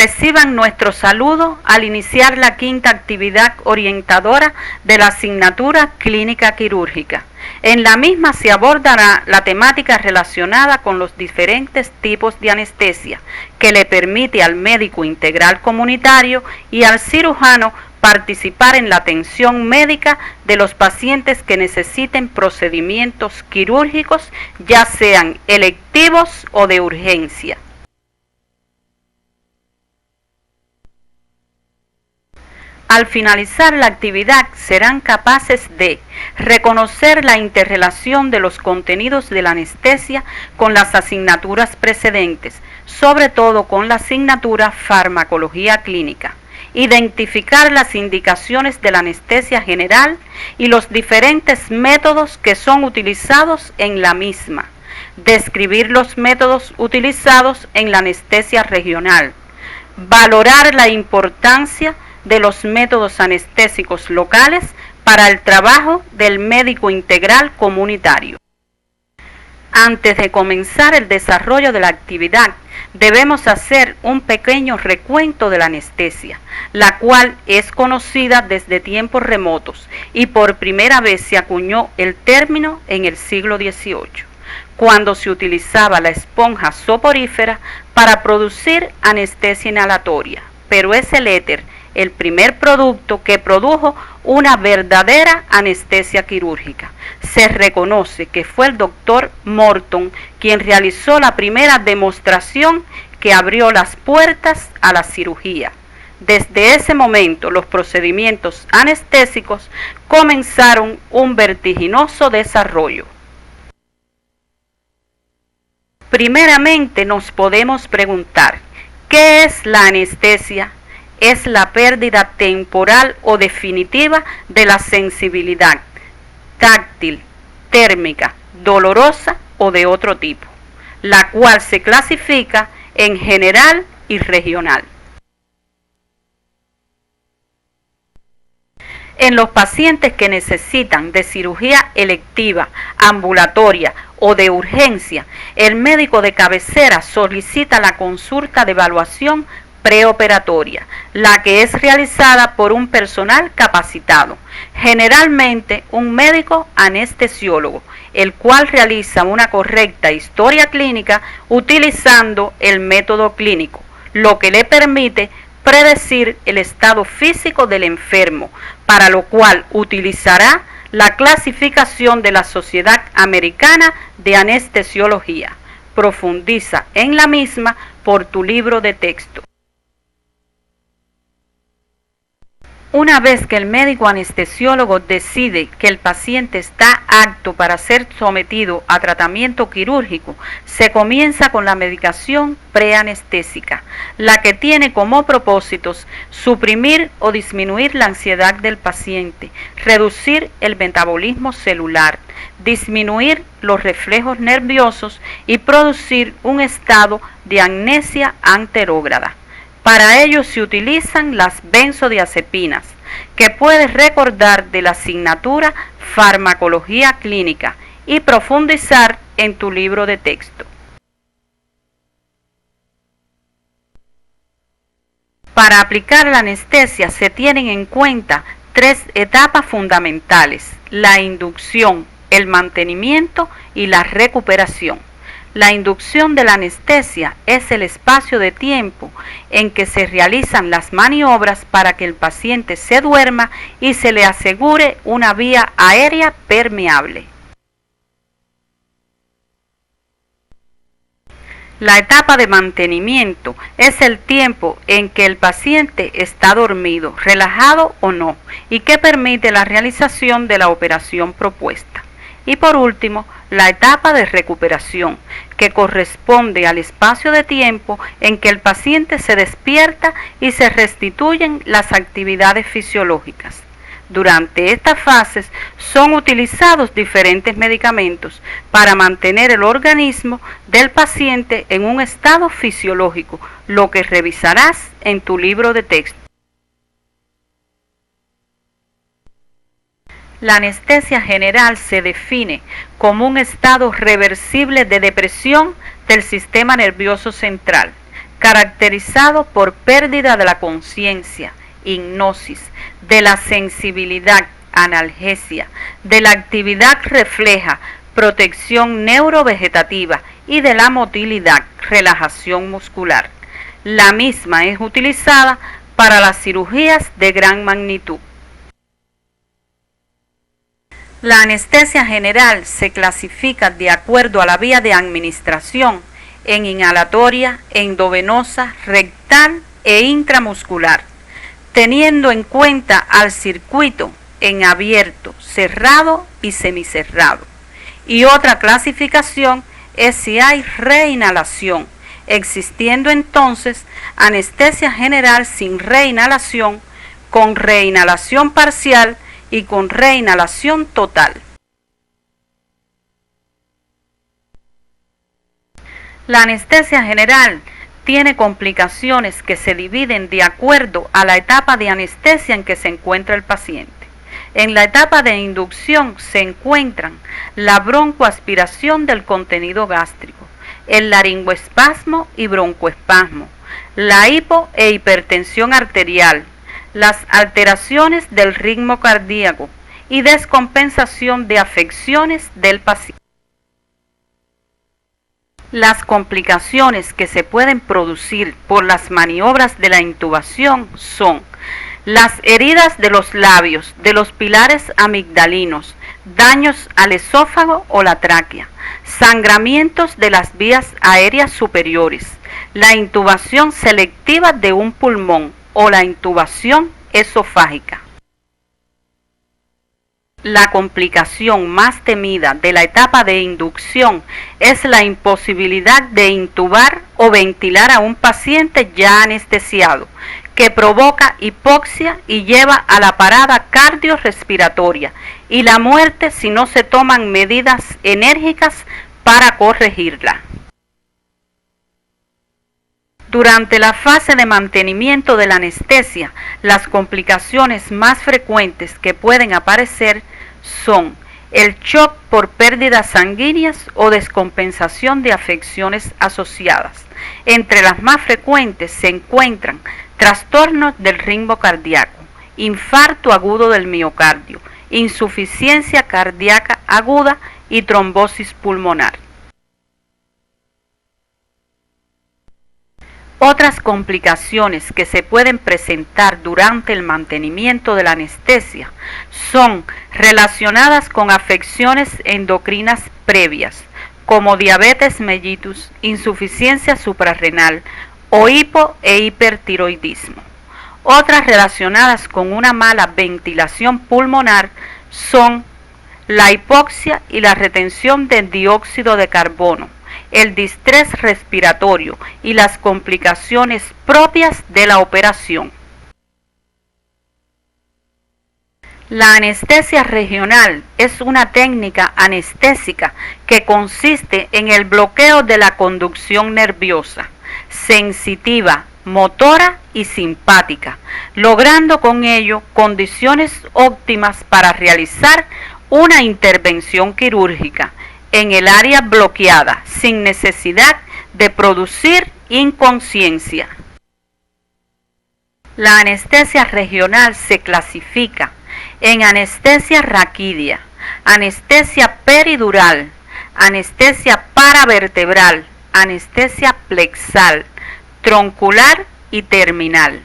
Reciban nuestro saludo al iniciar la quinta actividad orientadora de la asignatura Clínica Quirúrgica. En la misma se abordará la temática relacionada con los diferentes tipos de anestesia que le permite al médico integral comunitario y al cirujano participar en la atención médica de los pacientes que necesiten procedimientos quirúrgicos, ya sean electivos o de urgencia. Al finalizar la actividad serán capaces de reconocer la interrelación de los contenidos de la anestesia con las asignaturas precedentes, sobre todo con la asignatura Farmacología Clínica, identificar las indicaciones de la anestesia general y los diferentes métodos que son utilizados en la misma, describir los métodos utilizados en la anestesia regional, valorar la importancia de los métodos anestésicos locales para el trabajo del médico integral comunitario. Antes de comenzar el desarrollo de la actividad, debemos hacer un pequeño recuento de la anestesia, la cual es conocida desde tiempos remotos y por primera vez se acuñó el término en el siglo XVIII, cuando se utilizaba la esponja soporífera para producir anestesia inhalatoria, pero es el éter el primer producto que produjo una verdadera anestesia quirúrgica. Se reconoce que fue el doctor Morton quien realizó la primera demostración que abrió las puertas a la cirugía. Desde ese momento, los procedimientos anestésicos comenzaron un vertiginoso desarrollo. Primeramente nos podemos preguntar, ¿qué es la anestesia? Es la pérdida temporal o definitiva de la sensibilidad táctil, térmica, dolorosa o de otro tipo, la cual se clasifica en general y regional. En los pacientes que necesitan de cirugía electiva, ambulatoria o de urgencia, el médico de cabecera solicita la consulta de evaluación preoperatoria, la que es realizada por un personal capacitado, generalmente un médico anestesiólogo, el cual realiza una correcta historia clínica utilizando el método clínico, lo que le permite predecir el estado físico del enfermo, para lo cual utilizará la clasificación de la Sociedad Americana de Anestesiología. Profundiza en la misma por tu libro de texto. Una vez que el médico anestesiólogo decide que el paciente está apto para ser sometido a tratamiento quirúrgico, se comienza con la medicación preanestésica, la que tiene como propósitos suprimir o disminuir la ansiedad del paciente, reducir el metabolismo celular, disminuir los reflejos nerviosos y producir un estado de amnesia anterógrada. Para ello se utilizan las benzodiazepinas, que puedes recordar de la asignatura Farmacología Clínica y profundizar en tu libro de texto. Para aplicar la anestesia se tienen en cuenta tres etapas fundamentales: la inducción, el mantenimiento y la recuperación. La inducción de la anestesia es el espacio de tiempo en que se realizan las maniobras para que el paciente se duerma y se le asegure una vía aérea permeable. La etapa de mantenimiento es el tiempo en que el paciente está dormido, relajado o no, y que permite la realización de la operación propuesta. Y por último, la etapa de recuperación, que corresponde al espacio de tiempo en que el paciente se despierta y se restituyen las actividades fisiológicas. Durante estas fases son utilizados diferentes medicamentos para mantener el organismo del paciente en un estado fisiológico, lo que revisarás en tu libro de texto. La anestesia general se define como un estado reversible de depresión del sistema nervioso central, caracterizado por pérdida de la conciencia, hipnosis, de la sensibilidad, analgesia, de la actividad refleja, protección neurovegetativa y de la motilidad, relajación muscular. La misma es utilizada para las cirugías de gran magnitud. La anestesia general se clasifica de acuerdo a la vía de administración en inhalatoria, endovenosa, rectal e intramuscular, teniendo en cuenta al circuito en abierto, cerrado y semicerrado. Y otra clasificación es si hay reinhalación, existiendo entonces anestesia general sin reinhalación, con reinhalación parcial y con reinhalación total. La anestesia general tiene complicaciones que se dividen de acuerdo a la etapa de anestesia en que se encuentra el paciente. En la etapa de inducción se encuentran la broncoaspiración del contenido gástrico, el laringoespasmo y broncoespasmo, la hipo e hipertensión arterial, las alteraciones del ritmo cardíaco y descompensación de afecciones del paciente. Las complicaciones que se pueden producir por las maniobras de la intubación son las heridas de los labios, de los pilares amigdalinos, daños al esófago o la tráquea, sangramientos de las vías aéreas superiores, la intubación selectiva de un pulmón o la intubación esofágica. La complicación más temida de la etapa de inducción es la imposibilidad de intubar o ventilar a un paciente ya anestesiado, que provoca hipoxia y lleva a la parada cardiorrespiratoria y la muerte si no se toman medidas enérgicas para corregirla. Durante la fase de mantenimiento de la anestesia, las complicaciones más frecuentes que pueden aparecer son el shock por pérdidas sanguíneas o descompensación de afecciones asociadas. Entre las más frecuentes se encuentran trastornos del ritmo cardíaco, infarto agudo del miocardio, insuficiencia cardíaca aguda y trombosis pulmonar. Otras complicaciones que se pueden presentar durante el mantenimiento de la anestesia son relacionadas con afecciones endocrinas previas, como diabetes mellitus, insuficiencia suprarrenal o hipo e hipertiroidismo. Otras relacionadas con una mala ventilación pulmonar son la hipoxia y la retención de dióxido de carbono, el distrés respiratorio y las complicaciones propias de la operación. La anestesia regional es una técnica anestésica que consiste en el bloqueo de la conducción nerviosa, sensitiva, motora y simpática, logrando con ello condiciones óptimas para realizar una intervención quirúrgica en el área bloqueada sin necesidad de producir inconsciencia. La anestesia regional se clasifica en anestesia raquídea, anestesia peridural, anestesia paravertebral, anestesia plexal, troncular y terminal.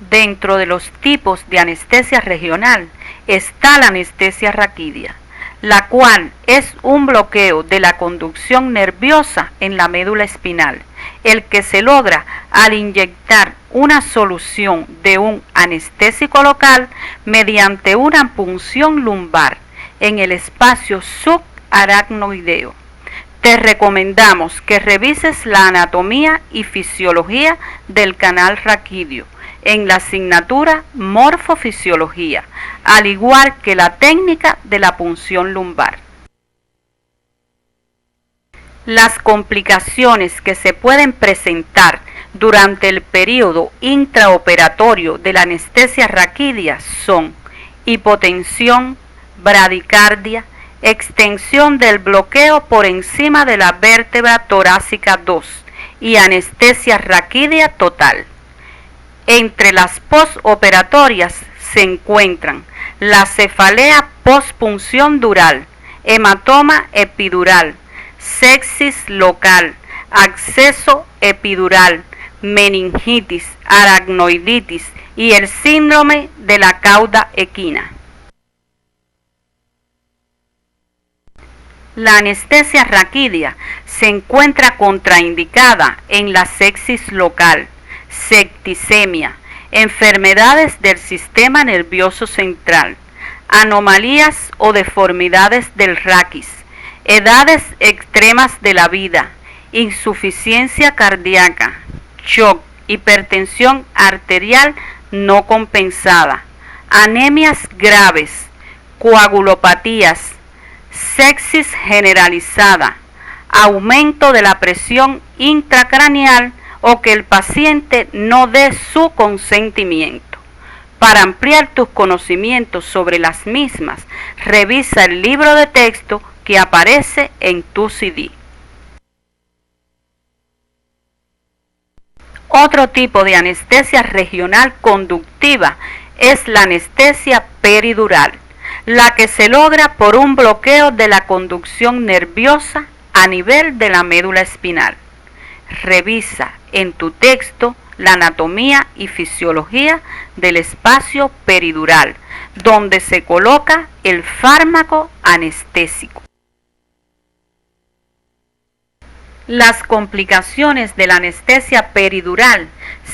Dentro de los tipos de anestesia regional está la anestesia raquídea, la cual es un bloqueo de la conducción nerviosa en la médula espinal, el que se logra al inyectar una solución de un anestésico local mediante una punción lumbar en el espacio subaracnoideo. Te recomendamos que revises la anatomía y fisiología del canal raquídeo en la asignatura Morfofisiología, al igual que la técnica de la punción lumbar. Las complicaciones que se pueden presentar durante el periodo intraoperatorio de la anestesia raquídea son hipotensión, bradicardia, extensión del bloqueo por encima de la vértebra torácica 2 y anestesia raquídea total. Entre las postoperatorias se encuentran la cefalea postpunción dural, hematoma epidural, sepsis local, acceso epidural, meningitis, aracnoiditis y el síndrome de la cauda equina. La anestesia raquídea se encuentra contraindicada en la sepsis local, septicemia, enfermedades del sistema nervioso central, anomalías o deformidades del raquis, edades extremas de la vida, insuficiencia cardíaca, shock, hipertensión arterial no compensada, anemias graves, coagulopatías, sepsis generalizada, aumento de la presión intracraneal o que el paciente no dé su consentimiento. Para ampliar tus conocimientos sobre las mismas, revisa el libro de texto que aparece en tu CD. Otro tipo de anestesia regional conductiva es la anestesia peridural, la que se logra por un bloqueo de la conducción nerviosa a nivel de la médula espinal. Revisa en tu texto la anatomía y fisiología del espacio peridural, donde se coloca el fármaco anestésico. Las complicaciones de la anestesia peridural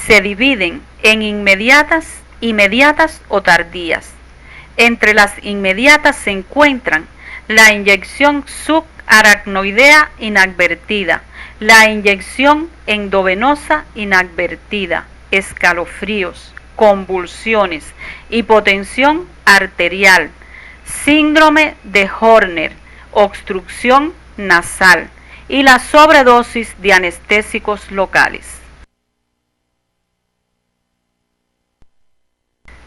se dividen en inmediatas, mediatas o tardías. Entre las inmediatas se encuentran la inyección subaracnoidea inadvertida, la inyección endovenosa inadvertida, escalofríos, convulsiones, hipotensión arterial, síndrome de Horner, obstrucción nasal y la sobredosis de anestésicos locales.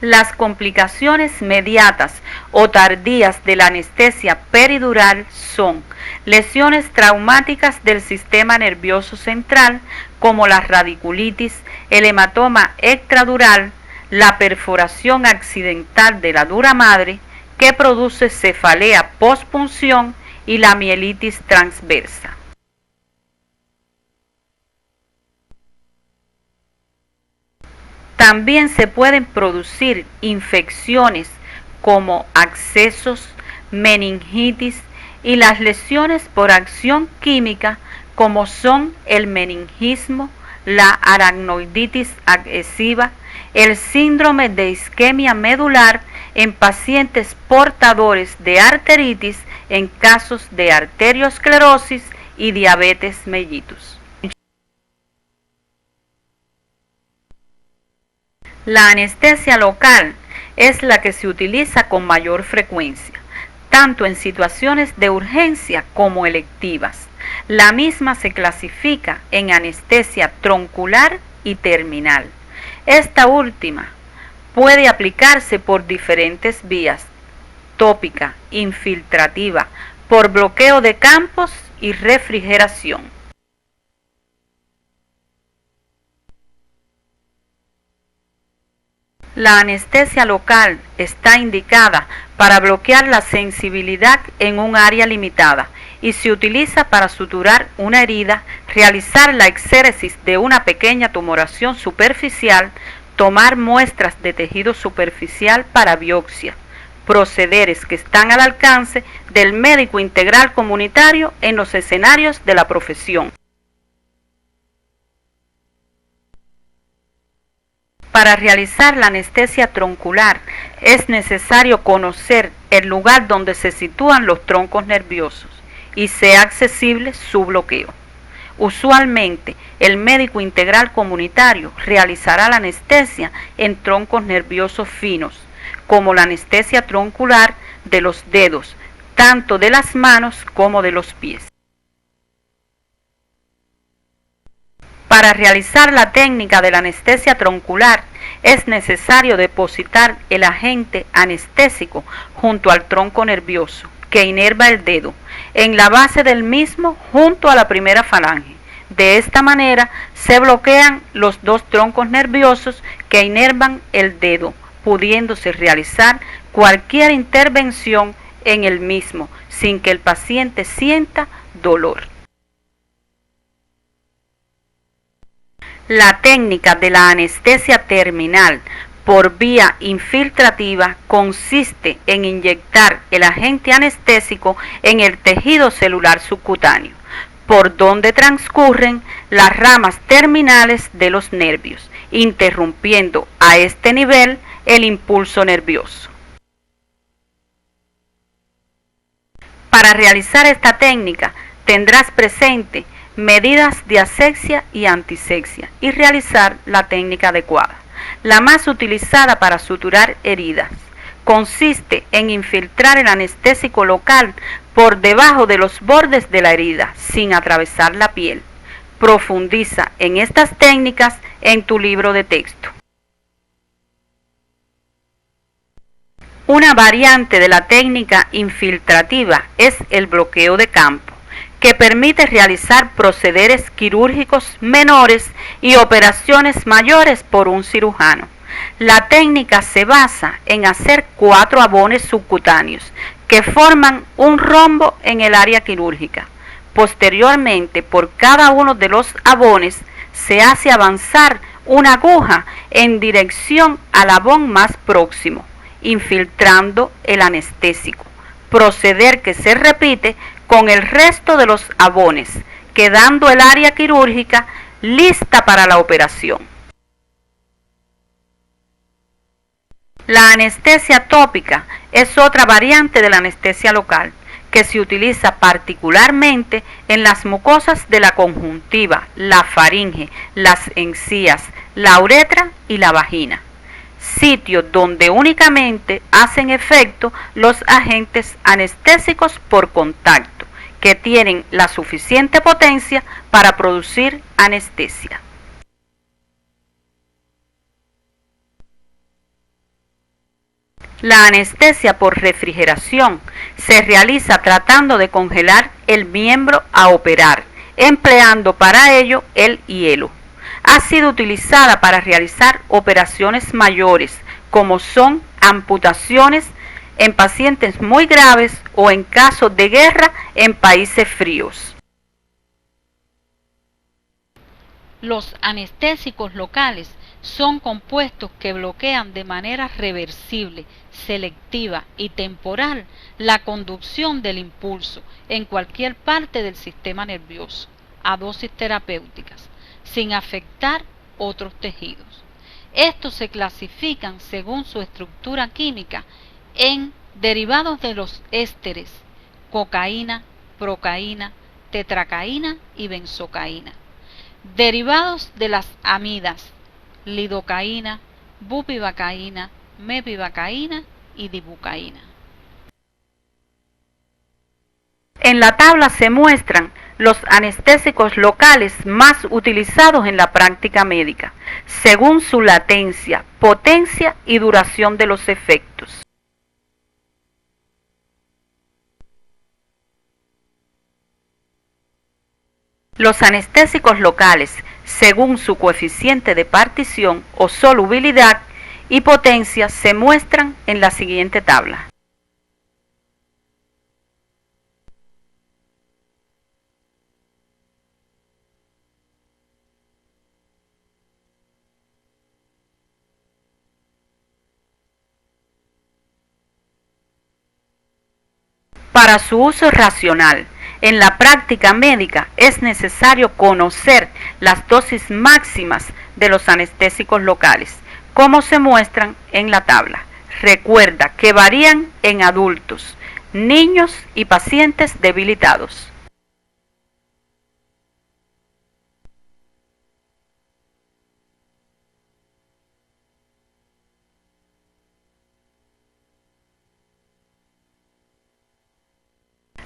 Las complicaciones mediatas o tardías de la anestesia peridural son lesiones traumáticas del sistema nervioso central como la radiculitis, el hematoma extradural, la perforación accidental de la dura madre que produce cefalea postpunción y la mielitis transversa. También se pueden producir infecciones como abscesos, meningitis y las lesiones por acción química como son el meningismo, la aracnoiditis adhesiva, el síndrome de isquemia medular en pacientes portadores de arteritis en casos de arteriosclerosis y diabetes mellitus. La anestesia local es la que se utiliza con mayor frecuencia, tanto en situaciones de urgencia como electivas. La misma se clasifica en anestesia troncular y terminal. Esta última puede aplicarse por diferentes vías: tópica, infiltrativa, por bloqueo de campos y refrigeración. La anestesia local está indicada para bloquear la sensibilidad en un área limitada y se utiliza para suturar una herida, realizar la exéresis de una pequeña tumoración superficial, tomar muestras de tejido superficial para biopsia, procederes que están al alcance del médico integral comunitario en los escenarios de la profesión. Para realizar la anestesia troncular es necesario conocer el lugar donde se sitúan los troncos nerviosos y sea accesible su bloqueo. Usualmente, el médico integral comunitario realizará la anestesia en troncos nerviosos finos, como la anestesia troncular de los dedos, tanto de las manos como de los pies. Para realizar la técnica de la anestesia troncular es necesario depositar el agente anestésico junto al tronco nervioso que inerva el dedo, en la base del mismo junto a la primera falange. De esta manera se bloquean los dos troncos nerviosos que inervan el dedo, pudiéndose realizar cualquier intervención en el mismo sin que el paciente sienta dolor. La técnica de la anestesia terminal por vía infiltrativa consiste en inyectar el agente anestésico en el tejido celular subcutáneo, por donde transcurren las ramas terminales de los nervios, interrumpiendo a este nivel el impulso nervioso. Para realizar esta técnica tendrás presente medidas de asepsia y antisepsia y realizar la técnica adecuada. La más utilizada para suturar heridas consiste en infiltrar el anestésico local por debajo de los bordes de la herida sin atravesar la piel. Profundiza en estas técnicas en tu libro de texto. Una variante de la técnica infiltrativa es el bloqueo de campo, que permite realizar procederes quirúrgicos menores y operaciones mayores por un cirujano. La técnica se basa en hacer 4 abones subcutáneos que forman un rombo en el área quirúrgica. Posteriormente, por cada uno de los abones se hace avanzar una aguja en dirección al abón más próximo, infiltrando el anestésico, proceder que se repite con el resto de los abones, quedando el área quirúrgica lista para la operación. La anestesia tópica es otra variante de la anestesia local, que se utiliza particularmente en las mucosas de la conjuntiva, la faringe, las encías, la uretra y la vagina, sitios donde únicamente hacen efecto los agentes anestésicos por contacto, que tienen la suficiente potencia para producir anestesia. La anestesia por refrigeración se realiza tratando de congelar el miembro a operar, empleando para ello el hielo. Ha sido utilizada para realizar operaciones mayores, como son amputaciones en pacientes muy graves o en casos de guerra en países fríos. Los anestésicos locales son compuestos que bloquean de manera reversible, selectiva y temporal la conducción del impulso en cualquier parte del sistema nervioso a dosis terapéuticas, sin afectar otros tejidos. Estos se clasifican según su estructura química en derivados de los ésteres, cocaína, procaína, tetracaína y benzocaína. Derivados de las amidas, lidocaína, bupivacaína, mepivacaína y dibucaína. En la tabla se muestran los anestésicos locales más utilizados en la práctica médica, según su latencia, potencia y duración de los efectos. Los anestésicos locales, según su coeficiente de partición o solubilidad y potencia, se muestran en la siguiente tabla. Para su uso racional, en la práctica médica es necesario conocer las dosis máximas de los anestésicos locales, como se muestran en la tabla. Recuerda que varían en adultos, niños y pacientes debilitados.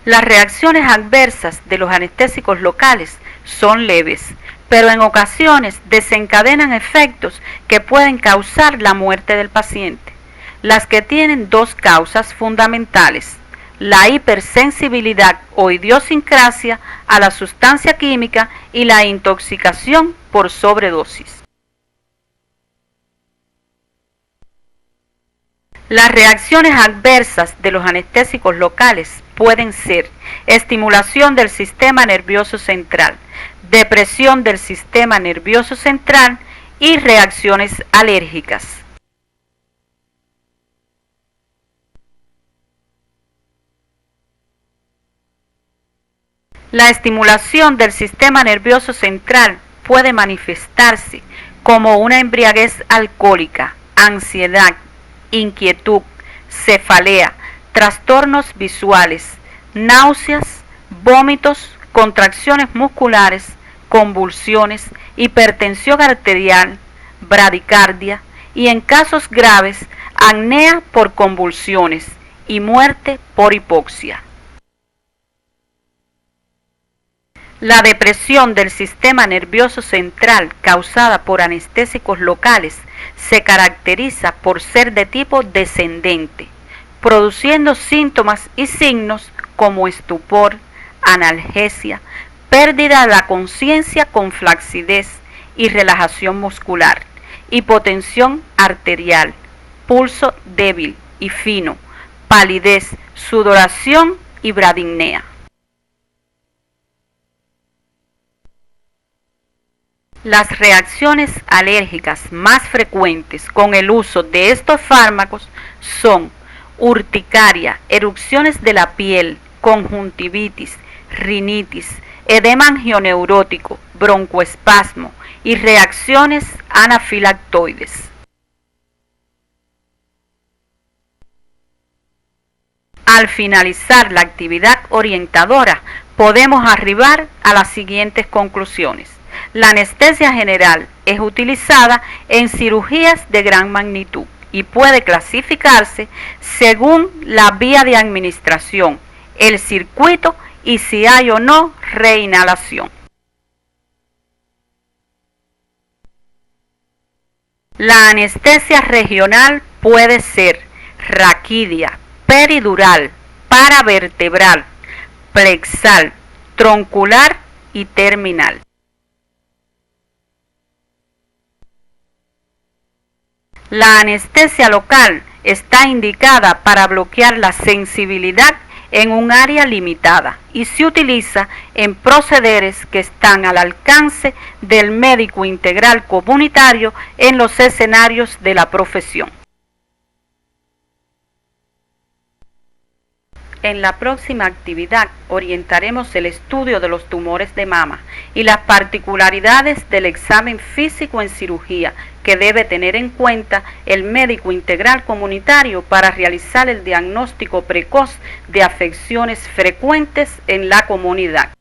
Las reacciones adversas de los anestésicos locales son leves, pero en ocasiones desencadenan efectos que pueden causar la muerte del paciente. Las que tienen dos causas fundamentales: la hipersensibilidad o idiosincrasia a la sustancia química y la intoxicación por sobredosis. Las reacciones adversas de los anestésicos locales pueden ser estimulación del sistema nervioso central, depresión del sistema nervioso central y reacciones alérgicas. La estimulación del sistema nervioso central puede manifestarse como una embriaguez alcohólica, ansiedad, inquietud, cefalea, trastornos visuales, náuseas, vómitos, contracciones musculares, convulsiones, hipertensión arterial, bradicardia y en casos graves, apnea por convulsiones y muerte por hipoxia. La depresión del sistema nervioso central causada por anestésicos locales se caracteriza por ser de tipo descendente, produciendo síntomas y signos como estupor, analgesia, pérdida de la conciencia con flacidez y relajación muscular, hipotensión arterial, pulso débil y fino, palidez, sudoración y bradipnea. Las reacciones alérgicas más frecuentes con el uso de estos fármacos son urticaria, erupciones de la piel, conjuntivitis, rinitis, edema angioneurótico, broncoespasmo y reacciones anafilactoides. Al finalizar la actividad orientadora, podemos arribar a las siguientes conclusiones. La anestesia general es utilizada en cirugías de gran magnitud y puede clasificarse según la vía de administración, el circuito y si hay o no reinhalación. La anestesia regional puede ser raquídea, peridural, paravertebral, plexal, troncular y terminal. La anestesia local está indicada para bloquear la sensibilidad en un área limitada y se utiliza en procederes que están al alcance del médico integral comunitario en los escenarios de la profesión. En la próxima actividad orientaremos el estudio de los tumores de mama y las particularidades del examen físico en cirugía que debe tener en cuenta el médico integral comunitario para realizar el diagnóstico precoz de afecciones frecuentes en la comunidad.